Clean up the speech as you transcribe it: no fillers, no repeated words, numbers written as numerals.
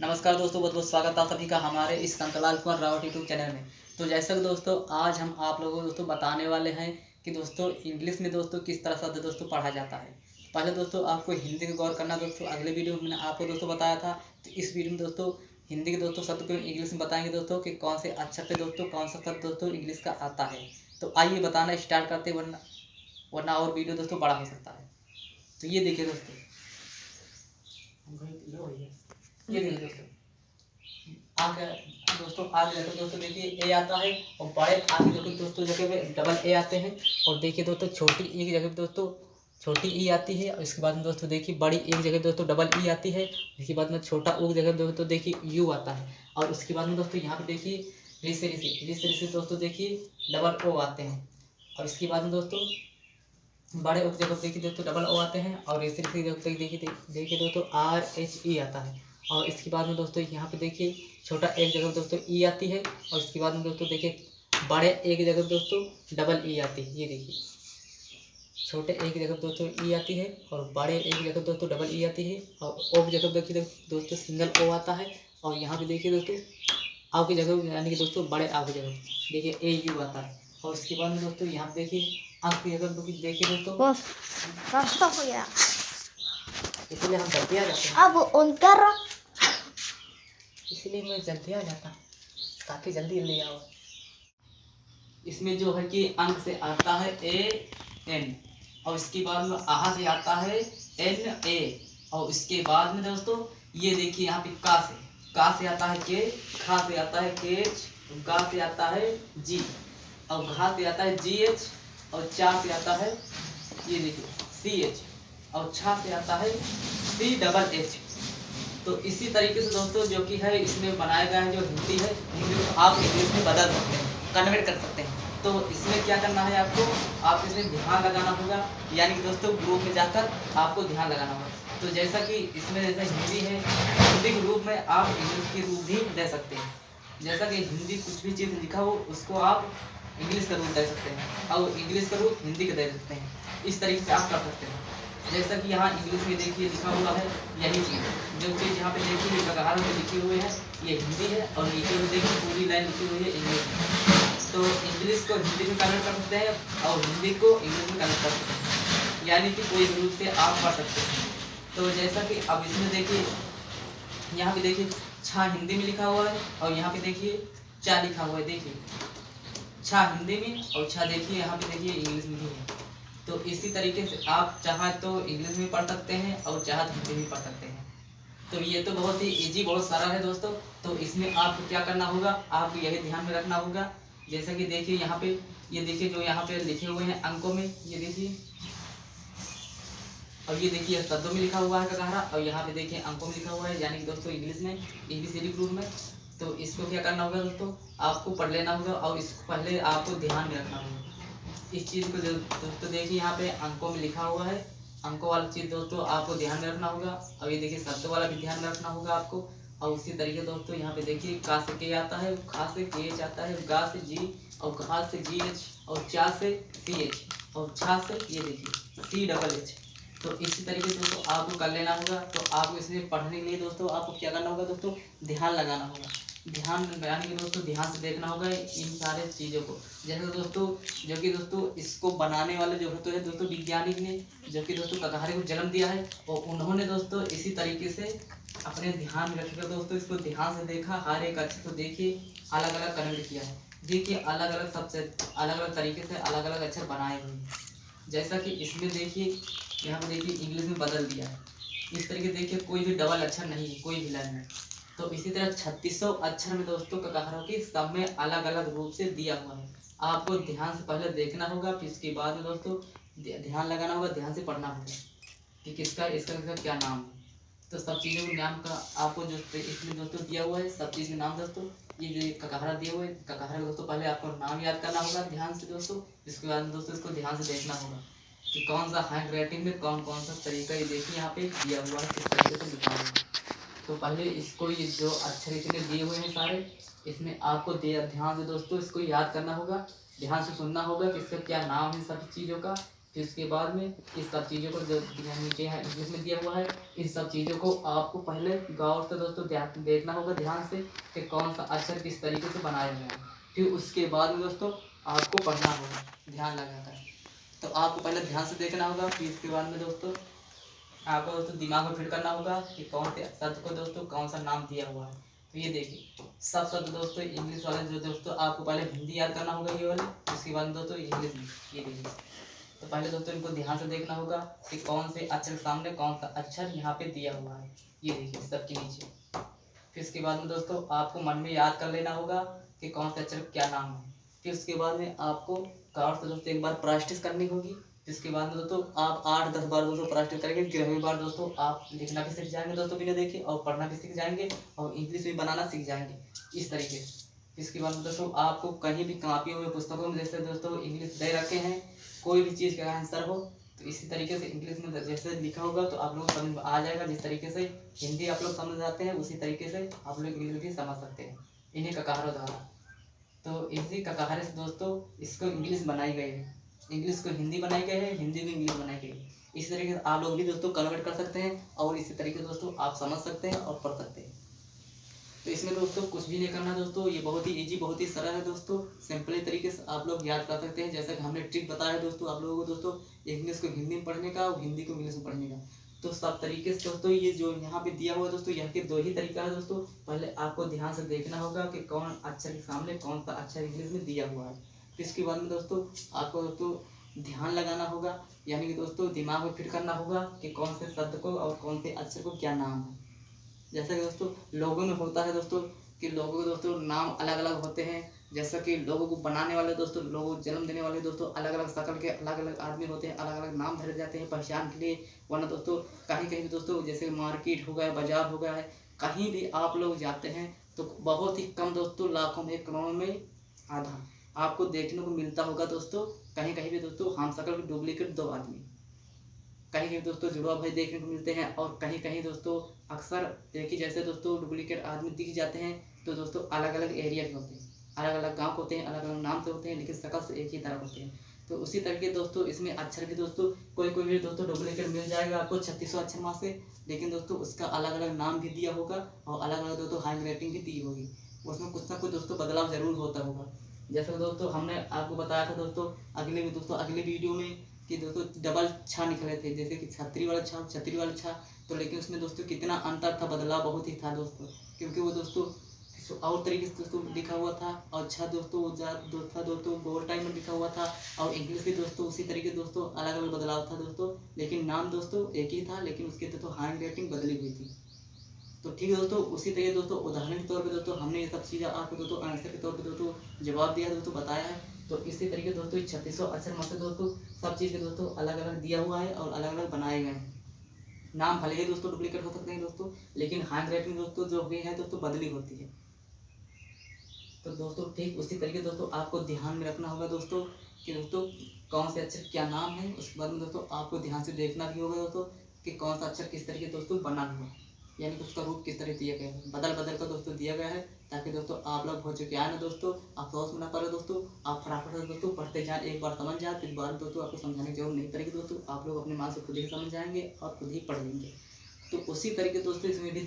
नमस्कार दोस्तों, बहुत बहुत स्वागत है आप सभी का हमारे इस संतलाल कुमार रावत यूट्यूब चैनल में। तो जैसा कि दोस्तों आज हम आप लोगों को दोस्तों बताने वाले हैं कि दोस्तों इंग्लिश में दोस्तों किस तरह से दोस्तों पढ़ा जाता है। पहले दोस्तों आपको हिंदी का गौर करना। दोस्तों अगले वीडियो में मैंने आपको दोस्तों बताया था, तो इस वीडियो में दोस्तों हिंदी के दोस्तों शब्द को इंग्लिश में बताएंगे दोस्तों कि कौन से अक्षर पे दोस्तों कौन सा शब्द दोस्तों इंग्लिश का आता है। तो आइए बताना स्टार्ट करते, वरना और वीडियो दोस्तों बड़ा हो सकता है। तो ये देखिए दोस्तों, ये देखिए दोस्तों आगे आगे देखो दोस्तों, देखिए ए आता है और बड़े आगे देखो दोस्तों जगह पे डबल ए आते हैं। और देखिए दोस्तों छोटी ई की जगह पे दोस्तों छोटी ई आती है। और इसके बाद में दोस्तों देखिए बड़ी ए की जगह दोस्तों डबल ई आती है। इसके बाद में छोटा ओ की जगह दोस्तों देखिए यू आता है। और उसके बाद में दोस्तों यहाँ पे देखिए ऋषि दोस्तों देखिए डबल ओ आते हैं। और इसके बाद में दोस्तों बड़े ओ की जगह देखिए दोस्तों डबल ओ आते हैं। और ऋषि की जगह देखिए दोस्तों आर एच ई आता है। और इसके बाद में दोस्तों यहाँ पे देखिए छोटा एक जगह दोस्तों ई आती है। और इसके बाद में दोस्तों देखिए बड़े ए की जगह दोस्तों डबल ई आती है। ये देखिए छोटे ए की जगह दोस्तों ई आती है और बड़े ए की जगह दोस्तों डबल ई आती है। और ओ की जगह देखिए दोस्तों सिंगल ओ आता है। और यहाँ पे देखिए दोस्तों आव की जगह यानी कि दोस्तों बड़े आव की जगह देखिए ए यू आता है। और इसके बाद में दोस्तों यहाँ पे देखिए अंक की जगह देखिए दोस्तों रास्ता हो गया। इसलिए हम जल्दी आ जाते हैं। अब उनका इसलिए मैं जल्दी आ जाता ताकि जल्दी ले आओ। इसमें जो है कि अंक से आता है ए एन। और इसके बाद में आहा से आता है एन ए। और इसके बाद में दोस्तों ये देखिए यहाँ पे का से आता है के, खा से आता है के एच, गा से आता है जी, और घा से आता है जी एच, और चा से आता है ये देखिए सी एच, और छा से आता है सी डबल एच। तो इसी तरीके से दोस्तों जो कि है इसमें बनाया गया है जो हिंदी है, हिंदी को आप इंग्लिश में बदल सकते हैं, कन्वर्ट कर सकते हैं। तो इसमें क्या करना है आपको इसमें ध्यान लगाना होगा, यानी कि दोस्तों ग्रुप में जाकर आपको ध्यान लगाना होगा। तो जैसा कि इसमें जैसा हिंदी है, हिंदी के रूप में आप इंग्लिश के रूप भी दे सकते हैं। जैसा कि हिंदी कुछ भी चीज़ लिखा हो उसको आप इंग्लिश का रूप दे सकते हैं और इंग्लिश का रूप हिंदी का दे सकते हैं। इस तरीके से आप कर सकते हैं। जैसा कि यहाँ इंग्लिश में देखिए लिखा हुआ है यही चीज़, जो चीज़ यहाँ पे देखिए कगार में लिखे हुए हैं ये हिंदी है, और नीचे में देखिए पूरी लाइन लिखी हुई है इंग्लिश में। तो इंग्लिश को हिंदी में कन्वर्ट कर सकते हैं और हिंदी को इंग्लिश में कन्वर्ट कर सकते हैं, यानी कि कोई जरूरत से आप पढ़ सकते हैं। तो जैसा कि अब इसमें देखिए यहाँ पे देखिए छा हिंदी में लिखा हुआ है और यहाँ पे देखिए चा लिखा हुआ है। देखिए छा हिंदी में और छा देखिए यहाँ पे देखिए इंग्लिश में भी है। तो इसी तरीके से आप चाहे तो इंग्लिश में पढ़ सकते हैं और चाहे तो हिंदी में पढ़ सकते हैं। तो ये तो बहुत ही इजी, बहुत सारा है दोस्तों। तो इसमें आपको क्या करना होगा, आपको यही ध्यान में रखना होगा। जैसा कि देखिए यहाँ पे ये देखिए जो यहाँ पे लिखे हुए हैं अंकों में, ये देखिए, और ये देखिए शब्दों में लिखा हुआ है ककारा, और यहाँ पे देखिए अंकों में लिखा हुआ है, यानी कि दोस्तों इंग्लिश में ABCD ग्रुप में। तो इसको क्या करना होगा दोस्तों, आपको पढ़ लेना होगा और इसको पहले आपको ध्यान में रखना होगा इस चीज़ को। दोस्तों देखिए यहाँ पे अंकों में लिखा हुआ है, अंकों वाला चीज़ दोस्तों आपको ध्यान में रखना होगा। और ये देखिए शब्द वाला भी ध्यान में रखना होगा आपको। और उसी तरीके दोस्तों यहाँ पे देखिए का से के आता है, खा से के एच आता है, गा से जी, और घा से जी एच, और चा से सी एच, और छा से ये देखिए सी डबल एच। तो इसी तरीके से दोस्तों आपको कर लेना होगा। तो आपको इसमें पढ़ने के लिए दोस्तों आपको क्या करना होगा दोस्तों, ध्यान लगाना होगा। ध्यान लगाने के दोस्तों ध्यान से देखना होगा इन सारे चीज़ों को। जैसे दोस्तों जो कि दोस्तों इसको बनाने वाले जो होते हैं दोस्तों वैज्ञानिक ने, जो कि दोस्तों कगारे को जन्म दिया है, और उन्होंने दोस्तों इसी तरीके से अपने ध्यान में रखकर दोस्तों इसको ध्यान से देखा, हर एक अक्षर को देखिए अलग अलग कन्वर्ट किया है। देखिए अलग अलग सबसे अलग अलग तरीके से अलग अलग अक्षर बनाए हुए हैं। जैसा कि इसमें देखिए यहाँ पे देखिए इंग्लिश में बदल दिया है। इस तरीके देखिए कोई भी डबल अक्षर नहीं है कोई भी लाइन में। तो इसी तरह 3600 अक्षर में दोस्तों ककारों की सब में अलग अलग रूप से दिया हुआ है। आपको ध्यान से पहले देखना होगा, फिर इसके बाद में दोस्तों ध्यान लगाना होगा, ध्यान से पढ़ना होगा कि किसका इसका क्या नाम है। तो सब चीज़ों के नाम का आपको जो इसमें दोस्तों दिया हुआ है, सब चीज़ के नाम दोस्तों ये जो ककारा दिए हुए ककारा दोस्तों पहले आपको नाम याद करना होगा ध्यान से दोस्तों। इसके बाद में दोस्तों इसको ध्यान से देखना होगा कि कौन सा हैंड राइटिंग में कौन कौन सा तरीका ये देखिए यहाँ पे दिया हुआ है, किस तरीके से लिखा हुआ है। तो पहले इसको ये जो अक्षर इसने दिए हुए हैं सारे, इसमें आपको ध्यान से दोस्तों इसको याद करना होगा, ध्यान से सुनना होगा कि इसका क्या नाम है सब चीज़ों का। फिर उसके बाद में इस सब चीज़ों को जो नीचे है इंग्लिश में दिया हुआ है, इस सब चीज़ों को आपको पहले गौर से दोस्तों देखना होगा ध्यान से कि कौन सा अक्षर किस तरीके से बनाया गया है। फिर उसके बाद में दोस्तों आपको पढ़ना होगा ध्यान लगाकर। तो आपको पहले ध्यान से देखना होगा, फिर इसके बाद में दोस्तों आपको दोस्तों दिमाग में फिट करना होगा कि कौन से शब्द को दोस्तों कौन सा नाम दिया हुआ है। तो ये देखिए सब शब्द दोस्तों इंग्लिश वाले जो दोस्तों आपको पहले हिंदी याद करना होगा ये वाले, उसके बाद दोस्तों इंग्लिश में ये देखिए। तो पहले दोस्तों इनको ध्यान से देखना होगा कि कौन से अक्षर के सामने कौन सा अक्षर यहाँ पे दिया हुआ है, ये देखिए सबके नीचे। फिर इसके बाद में दोस्तों आपको मन में याद कर लेना होगा कि कौन से अक्षर क्या नाम है। फिर उसके बाद में आपको गौर से दोस्तों एक बार प्रैक्टिस करनी होगी। इसके बाद में दोस्तों आप 8-10 बार दोस्तों प्रैक्टिस करेंगे, 11वीं बार दोस्तों आप लिखना भी सीख जाएंगे दोस्तों बिना देखे, और पढ़ना भी सीख जाएंगे, और इंग्लिश भी बनाना सीख जाएंगे इस तरीके से। इसके बाद में दोस्तों आपको कहीं भी कापियों में पुस्तकों में जैसे दोस्तों इंग्लिश दे रखे हैं, कोई भी चीज़ का आंसर हो तो इसी तरीके से इंग्लिश में जैसे लिखा होगा तो आप लोग को समझ आ जाएगा। जिस तरीके से हिंदी आप लोग समझ जाते हैं उसी तरीके से आप लोग इंग्लिश भी समझ सकते हैं इन्हीं ककारों द्वारा। तो इसी ककारे से दोस्तों इसको इंग्लिश बनाई गई है, इंग्लिश को हिंदी बनाई गई है, हिंदी को इंग्लिश बनाई गई है। इसी तरीके से आप लोग भी दोस्तों कन्वर्ट कर सकते हैं और इसी तरीके से दोस्तों आप समझ सकते हैं और पढ़ सकते हैं। तो इसमें दोस्तों कुछ भी नहीं करना दोस्तों, ये बहुत ही इजी बहुत ही सरल है दोस्तों, सिंपल तरीके से आप लोग याद कर सकते हैं। जैसा कि हमने ट्रिक बताया है दोस्तों आप लोगों को दोस्तों, इंग्लिश को हिंदी में पढ़ने का और हिंदी को इंग्लिश में पढ़ने का। तो सब तरीके से दोस्तों ये जो यहाँ पे दिया हुआ है दोस्तों, यहाँ के 2 ही तरीका है दोस्तों। पहले आपको ध्यान से देखना होगा कि कौन अक्षर के सामने कौन सा अक्षर इंग्लिश में दिया हुआ है। फिर इसके बाद में दोस्तों आपको दोस्तों ध्यान लगाना होगा, यानी कि दोस्तों दिमाग में फिट करना होगा कि कौन से शब्द को और कौन से अक्षर को क्या नाम है। जैसा कि दोस्तों लोगों में होता है दोस्तों कि लोगों के दोस्तों नाम अलग अलग होते हैं। जैसा कि लोगों को बनाने वाले दोस्तों, लोगों को जन्म देने वाले दोस्तों अलग अलग शक्ल के अलग अलग आदमी होते हैं, अलग अलग नाम धरे जाते हैं पहचान के लिए। वरना दोस्तों कहीं कहीं भी दोस्तों जैसे मार्केट हो गया, बाजार हो गया है, कहीं भी आप लोग जाते हैं तो बहुत ही कम दोस्तों, लाखों में करोड़ों में आधा आपको देखने को मिलता होगा दोस्तों। कहीं कहीं भी दोस्तों हम शक्ल के डुप्लीकेट 2 आदमी, कहीं कहीं दोस्तों जुड़वा भाई देखने को मिलते हैं, और कहीं कहीं दोस्तों अक्सर एक ही जैसे दोस्तों डुप्लीकेट आदमी दिख जाते हैं। तो दोस्तों अलग अलग एरिया के होते हैं, अलग अलग गांव होते हैं, अलग अलग नाम से होते हैं, लेकिन शक्ल से एक ही तरह होते हैं। तो उसी तरीके दोस्तों इसमें अक्षर भी दोस्तों कोई कोई भी दोस्तों डुप्लीकेट मिल जाएगा आपको 3600 अक्षर माँ से, लेकिन दोस्तों उसका अलग अलग नाम भी दिया होगा और अलग अलग दोस्तों हैंड राइटिंग भी दी होगी। उसमें कुछ ना कुछ दोस्तों बदलाव जरूर होता होगा। जैसे दोस्तों हमने आपको बताया था दोस्तों अगले वीडियो में कि दोस्तों डबल छा निकले थे, जैसे कि छतरी वाला छा। तो लेकिन उसमें दोस्तों कितना अंतर था, बदलाव बहुत ही था दोस्तों, क्योंकि वो दोस्तों और तरीके से दोस्तों लिखा हुआ था, और छा दोस्तों दोस्तों गोल टाइम में लिखा हुआ था, और इंग्लिश भी दोस्तों उसी तरीके दोस्तों अलग अलग बदलाव था दोस्तों, लेकिन नाम दोस्तों एक ही था, लेकिन उसके दोस्तों हैंड राइटिंग बदली हुई थी। तो ठीक है दोस्तों, उसी तरीके दोस्तों उदाहरण के तौर पे दोस्तों हमने ये सब चीज़ें आपको दोस्तों आंसर के तौर पे दोस्तों जवाब दिया दोस्तों, बताया है। तो इसी तरीके दोस्तों 3600 अक्षर में से दोस्तों सब चीज़ के दोस्तों अलग अलग दिया हुआ है और अलग अलग बनाए गए हैं। नाम भले ही दोस्तों डुप्लीकेट हो सकते हैं दोस्तों, लेकिन हैंड राइटिंग दोस्तों जो भी है दोस्तों बदली होती है। तो दोस्तों ठीक उसी तरीके दोस्तों आपको ध्यान में रखना होगा दोस्तों कि दोस्तों कौन से अक्षर क्या नाम है। उसके बाद में दोस्तों आपको ध्यान से देखना भी होगा दोस्तों कि कौन सा अक्षर किस तरीके दोस्तों बना हुआ है, यानी कि उसका रूप किस तरह दिया गया है, बदल बदल कर दोस्तों दिया गया है, ताकि दोस्तों आप लोग हो चुके आए ना दोस्तों, अफसोस में ना पड़े दोस्तों, आप फटाफट से दोस्तों पढ़ते जाए, एक बार समझ जाए, फिर बार दोस्तों आपको समझाने की जरूरत नहीं पड़ेगी दोस्तों, आप लोग अपने मन से खुद ही समझ जाएंगे और खुद ही पढ़ लेंगे। तो उसी तरीके दोस्तों इसमें भी